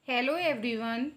Hello everyone.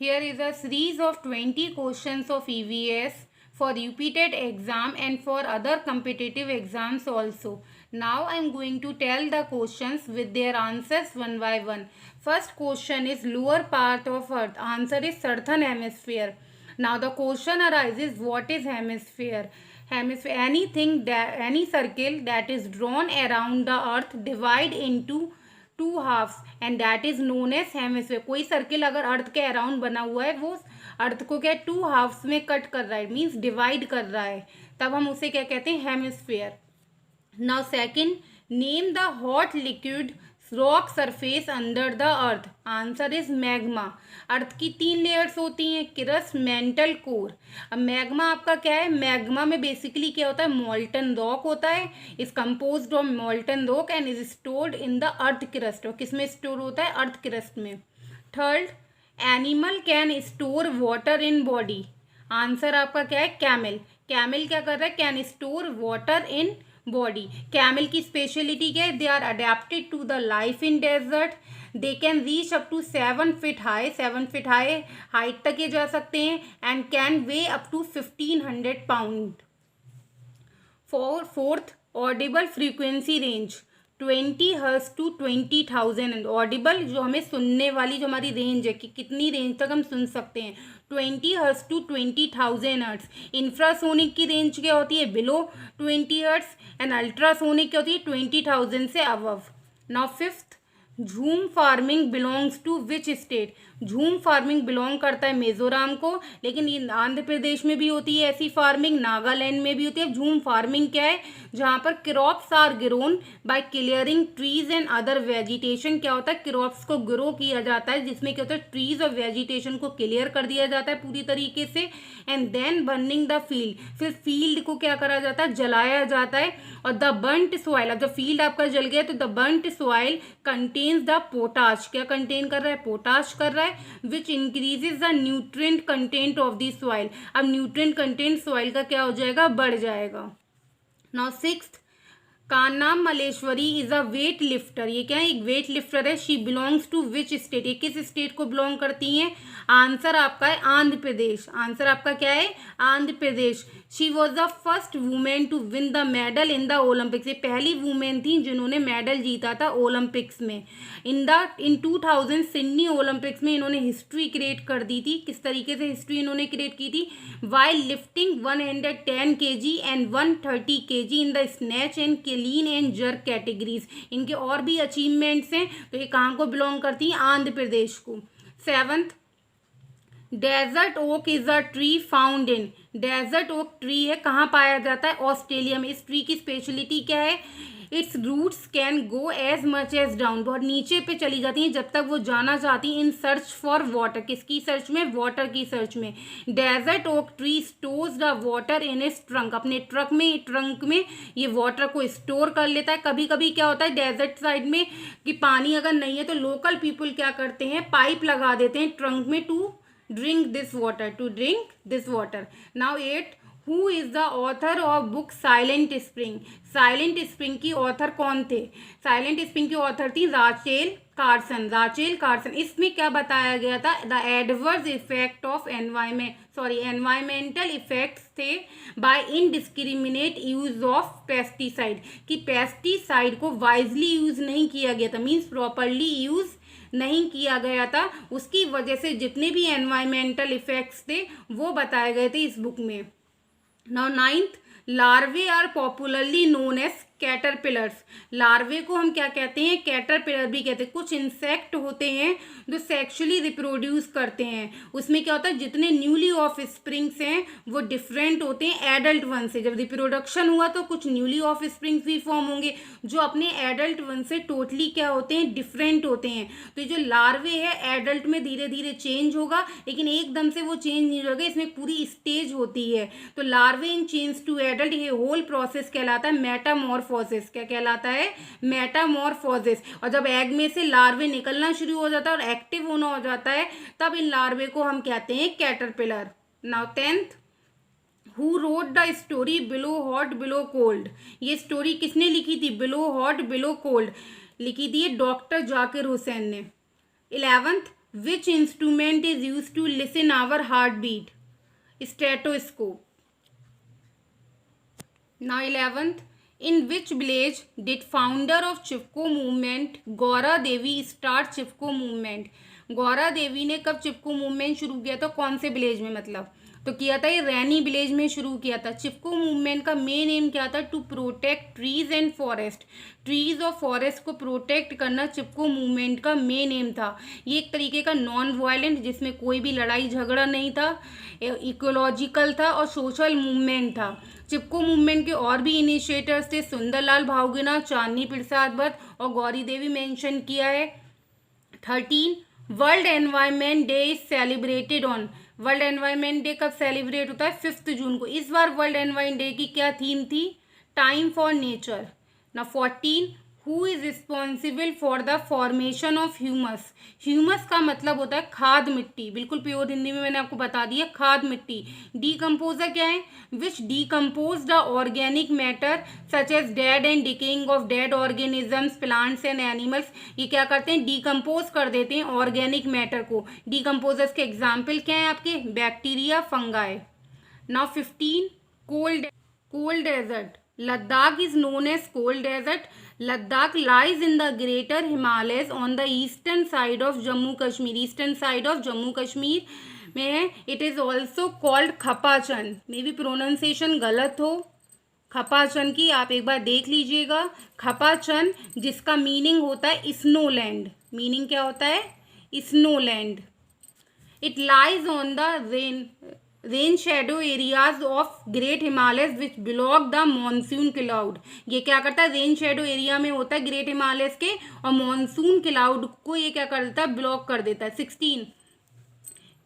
Here is a series of 20 questions of EVS for repeated exam and for other competitive exams also. Now I am going to tell the questions with their answers one by one. First question is lower part of earth. Answer is southern hemisphere. Now the question arises, what is hemisphere? Hemisphere, any circle that is drawn around the earth divide into two halves and that is known as hemisphere. कोई circle अगर earth के around बना हुआ है वो अर्थ को क्या to halves में कट कर रहा है, मीन्स डिवाइड कर रहा है, तब हम उसे क्या कहते हैं, hemisphere. Now second, name the hot liquid rock surface under the earth. Answer is magma. Earth की 3 लेयर्स होती हैं, क्रस्ट, मेंटल, कोर. अब मैग्मा आपका क्या है, मैग्मा में बेसिकली क्या होता है, मोल्टन रॉक होता है. Is composed of molten rock and is stored in the earth crust. और किस में स्टोर होता है, अर्थ क्रस्ट में. Third, animal can store water in body. Answer आपका क्या है, कैमल. कैमल क्या कर रहा है, can store water in body. Camel की स्पेशलिटी क्या है, they are adapted to the life in desert. They can reach up to 7 feet high, 7 feet high height तक ये जा सकते हैं. And can weigh up to 1500 pounds. Fourth, audible frequency range 20 hertz to 20,000. Audible जो हमें सुनने वाली जो हमारी रेंज है कि कितनी रेंज तक हम सुन सकते हैं, 20 हर्ट्ज टू 20,000 हर्ट्ज. इंफ्रासोनिक की रेंज क्या होती है, बिलो 20 हर्ट्ज. एंड अल्ट्रासोनिक क्या होती है, 20,000 से above. Now fifth, jhum farming belongs to which state. Jhum farming belong करता है मिजोरम को, लेकिन ये आंध्र प्रदेश में भी होती है ऐसी फार्मिंग, नागालैंड में भी होती है. झूम फार्मिंग क्या है, जहाँ पर crops are grown by clearing trees and other vegetation. क्या होता है, क्रॉप्स को ग्रो किया जाता है जिसमें क्या होता है, ट्रीज और वेजिटेशन को क्लियर कर दिया जाता है पूरी तरीके से. And then burning the field, फिर फील्ड को क्या करा जाता है, जलाया जाता है. और द बर्न्ट सॉइल, अब जब फील्ड आपका जल गया तो the burnt soil contains the potash. क्या कंटेन कर रहा है, पोटाश कर रहा है. Which increases the nutrient content of the soil. अब न्यूट्रिएंट कंटेंट सॉइल का क्या हो जाएगा, बढ़ जाएगा. Now sixth, Karnam Malleswari is a weight lifter. ये क्या है, एक वेट लिफ्टर है. She belongs to which state, ये किस स्टेट को बिलोंग करती हैं. आंसर आपका है आंध्र प्रदेश. आंसर आपका क्या है, Andhra Pradesh. She was the first women to win the medal in the Olympics. ये पहली वुमेन थी जिन्होंने मेडल जीता था ओलंपिक्स में. इन 2000 सिडनी ओलंपिक्स में इन्होंने हिस्ट्री क्रिएट कर दी थी. किस तरीके से हिस्ट्री इन्होंने क्रिएट की थी, while lifting 110 kg and 130 kg in the snatch and clean and jerk categories. इनके और भी अचीवमेंट्स हैं. तो ये कहाँ को बिलोंग करती हैं, आंध्र प्रदेश को. Seventh, desert oak is a tree found in. Desert oak tree है, कहाँ पाया जाता है, ऑस्ट्रेलिया में. इस ट्री की स्पेशलिटी क्या है, its roots can go as much as down. बहुत नीचे पे चली जाती हैं जब तक वो जाना चाहती हैं इन सर्च फॉर वाटर. किसकी सर्च में, वाटर की सर्च में. Desert oak tree stores the water in its trunk. अपने ट्रंक में ये वाटर को स्टोर कर लेता है. कभी कभी क्या होता है डेजर्ट साइड में कि पानी अगर नहीं है तो लोकल पीपल क्या करते हैं, पाइप लगा देते हैं ट्रंक में to drink this water. Now 8, who is the author of book Silent Spring. Silent Spring की ऑथर कौन थे, साइलेंट स्प्रिंग की ऑथर थी राचेल कार्सन. इसमें क्या बताया गया था, the adverse effect of environmental effects थे by indiscriminate use of pesticide. कि पेस्टिसाइड को वाइजली यूज नहीं किया गया था, मीन्स प्रॉपरली यूज नहीं किया गया था. उसकी वजह से जितने भी एनवायरमेंटल इफेक्ट्स थे वो बताए गए थे इस बुक में. Now 9th, larvae are popularly known as caterpillars. Larvae को हम क्या कहते हैं, कैटरपिलर भी कहते हैं. कुछ इंसेक्ट होते हैं जो सेक्सुअली रिप्रोड्यूस करते हैं. उसमें क्या होता है, जितने न्यूली ऑफ स्प्रिंग्स हैं वो डिफरेंट होते हैं एडल्ट वन से. जब रिप्रोडक्शन हुआ तो कुछ न्यूली ऑफ स्प्रिंग्स भी फॉर्म होंगे जो अपने एडल्ट वन से टोटली क्या होते हैं, डिफरेंट होते हैं. तो ये जो लार्वे है एडल्ट में धीरे धीरे चेंज होगा, लेकिन एकदम से वो चेंज नहीं होगा, इसमें पूरी स्टेज होती है. तो लार्वे इन चेंज टू एडल्ट, ये होल प्रोसेस कहलाता है मेटामॉर्फोसिस. क्या कहलाता है, मेटामॉर्फोसिस. और जब एग में से लार्वे निकलना शुरू हो जाता है और एक्टिव होना हो जाता है तब इन लार्वे को हम कहते हैं caterpillar. Now 10th, who wrote the story below hot below cold. ये स्टोरी किसने लिखी थी, बिलो हॉट बिलो कोल्ड लिखी थी डॉक्टर जाकिर हुसैन ने. 11th, which instrument is use to listen our heart beat? Stethoscope. Now 11th, in which village did founder of Chipko movement Gaura Devi start Chipko movement? Gaura Devi ने कब चिपको movement शुरू किया था, कौन से विलेज में? मतलब तो किया था ये रैनी विलेज में शुरू किया था. चिपको मूवमेंट का मेन एम क्या था? To protect trees and forest. Trees और फॉरेस्ट को प्रोटेक्ट करना चिपको मूवमेंट का मेन एम था. ये एक तरीके का नॉन वायलेंट, जिसमें कोई भी लड़ाई झगड़ा नहीं था, इकोलॉजिकल था और सोशल मूवमेंट था. चिपको मूवमेंट के और भी इनिशिएटर्स थे, सुंदरलाल भावगिना, चांदनी प्रसाद भट्ट और गौरी देवी मेंशन किया है. 13, world environment day is celebrated on. World environment day कब सेलिब्रेट होता है? 5 जून को. इस बार वर्ल्ड एनवायरनमेंट डे की क्या थीम थी? Time for nature. ना 14, who is responsible for the formation of humus. Humus का मतलब होता है खाद मिट्टी. बिल्कुल प्योर हिंदी में मैंने आपको बता दिया, खाद मिट्टी. डीकम्पोजर क्या है? Which decompose the organic matter such as dead and decaying of dead organisms, plants and animals. ये क्या करते हैं? डीकम्पोज कर देते हैं ऑर्गेनिक मैटर को. डीकम्पोजर्स के एग्जाम्पल क्या है आपके? Bacteria, fungi. Now 15, cold desert. Ladakh is known as cold desert. Ladakh lies in the greater Himalayas on the eastern side of Jammu Kashmir. Eastern side of Jammu Kashmir में है. It is also called खपाचन. मे भी pronunciation गलत हो खपाचन की, आप एक बार देख लीजिएगा. खपाचन जिसका मीनिंग होता है स्नो लैंड. मीनिंग क्या होता है? Snow land. It lies on the rain shadow areas of great Himalayas which block the monsoon cloud. ये क्या करता है? रेन शेडो एरिया में होता है ग्रेट हिमालयस के, और मॉनसून क्लाउड को ये क्या कर देता है? ब्लॉक कर देता है. 16,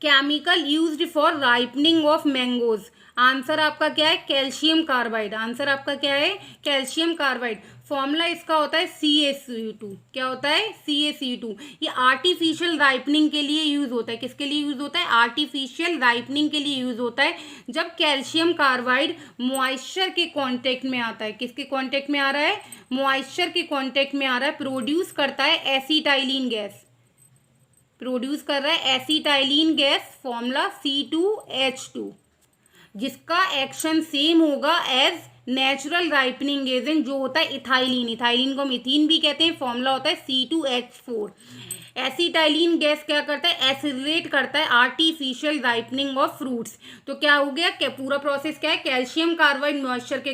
chemical used for ripening of mangoes. Answer आपका क्या है? Calcium carbide. आंसर आपका क्या है? Calcium carbide. फॉर्मूला इसका होता है CaCO2. क्या होता है? CaCO2. ये आर्टिफिशियल राइपनिंग के लिए यूज होता है. किसके लिए यूज होता है? आर्टिफिशियल राइपनिंग के लिए यूज होता है. जब कैल्शियम कार्बाइड मॉइस्चर के कांटेक्ट में आता है. किसके कांटेक्ट में आ रहा है? मॉइस्चर के कांटेक्ट में आ रहा है. प्रोड्यूस करता है एसिटाइलिन गैस. प्रोड्यूस कर रहा है एसिटाइलिन गैस. फॉर्मूला C2H2, जिसका एक्शन सेम होगा एज नेचुरल राइपनिंग एजेंट जो होता है इथाइलिन. इथाइलिन को हम इथीन भी कहते हैं. फॉर्मूला होता है C2H4. एसिटाइलिन गैस क्या करता है? एसिलेट करता है आर्टिफिशियल राइपनिंग ऑफ फ्रूट्स. तो क्या हो गया? क्या पूरा प्रोसेस क्या है? कैल्शियम कार्बाइड मॉइस्चर के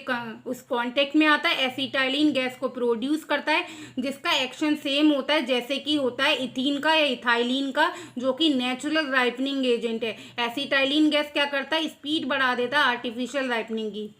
उस कांटेक्ट में आता है, एसिटाइलिन गैस को प्रोड्यूस करता है, जिसका एक्शन सेम होता है जैसे कि होता है इथीन का या इथाइलिन का, जो कि नेचुरल राइपनिंग एजेंट है. एसिटाइलिन गैस क्या करता है? स्पीड बढ़ा देता है आर्टिफिशियल राइपनिंग की.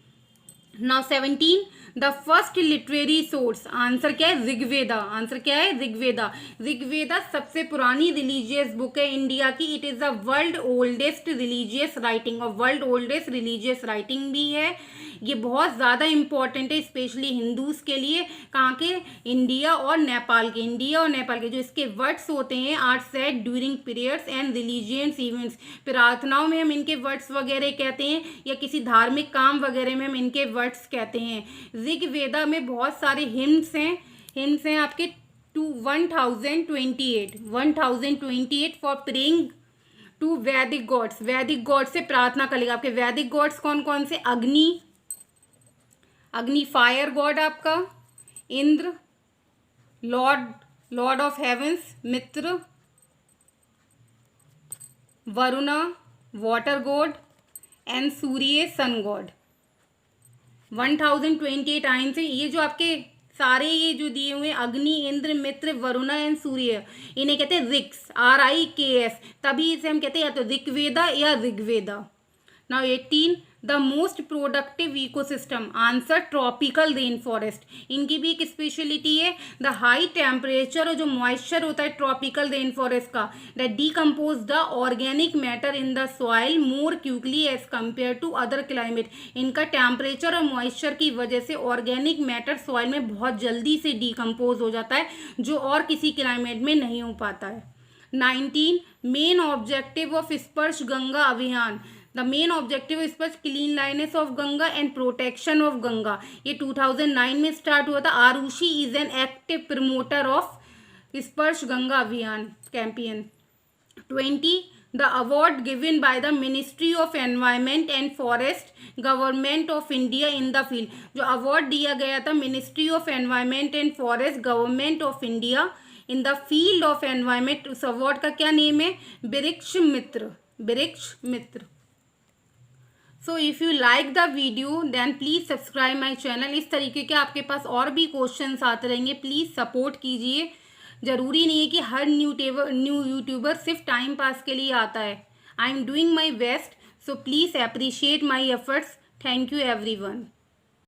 Now 17, the first literary source. Answer क्या है? ऋग्वेदा. आंसर क्या है? ऋग्वेदा. ऋग्वेदा सबसे पुरानी रिलीजियस बुक है इंडिया की. It is the world oldest religious writing, और वर्ल्ड ओल्डेस्ट रिलीजियस राइटिंग भी है. ये बहुत ज़्यादा इंपॉर्टेंट है स्पेशली हिंदूज के लिए. कहाँ के? इंडिया और नेपाल के. इंडिया और नेपाल के जो इसके वर्ड्स होते हैं are said during periods and religious events. प्रार्थनाओं में हम इनके वर्ड्स वगैरह कहते हैं, या किसी धार्मिक काम वगैरह में हम इनके वर्ड्स कहते हैं. ऋग्वेदा में बहुत सारे हिम्स हैं आपके 1028 फॉर प्रेइंग टू वैदिक गॉड्स. वैदिक गॉड्स से प्रार्थना कर लेगा. आपके वैदिक गॉड्स कौन कौन से? अग्नि फायर गॉड आपका, Indra lord of heavens, Mitra, Varuna water god, and Surya sun god. 1028 times है. ये जो आपके सारे ये जो दिए हुए अग्नि, इंद्र, मित्र, वरुणा एंड सूर्य, इन्हें कहते हैं रिक्स, RIKS. तभी इसे हम कहते हैं या तो ऋग्वेदा या Rigveda. Now 18, the most productive ecosystem. Answer tropical rain forest. इनकी भी एक स्पेशलिटी है. द हाई टेम्परेचर और जो मॉइस्चर होता है ट्रॉपिकल रेन फॉरेस्ट का, that decompose the organic matter in the soil more quickly as compare to other climate. इनका टेम्परेचर और मॉइस्चर की वजह से ऑर्गेनिक मैटर सॉइल में बहुत जल्दी से डीकम्पोज हो जाता है, जो और किसी क्लाइमेट में नहीं हो पाता है. 19, main objective of Sparsh Ganga अभियान. द मेन ऑब्जेक्टिव इस पर cleanliness of Ganga and protection of Ganga. ये 2009 में स्टार्ट हुआ था. Arushi is an active promoter of Sparsh Ganga Abhiyan campaign. 20, the award given by the Ministry of Environment and Forest, Government of India in the field. जो award दिया गया था ministry of environment and forest, government of India in the field of environment, उस award का क्या name है? Vriksha Mitra, Vriksha Mitra. So if you like the video then please subscribe my channel. इस तरीके के आपके पास और भी क्वेश्चंस आते रहेंगे, प्लीज़ सपोर्ट कीजिए. ज़रूरी नहीं है कि हर न्यू यूट्यूबर सिर्फ टाइम पास के लिए आता है. I am doing my best, so please appreciate my efforts. Thank you everyone.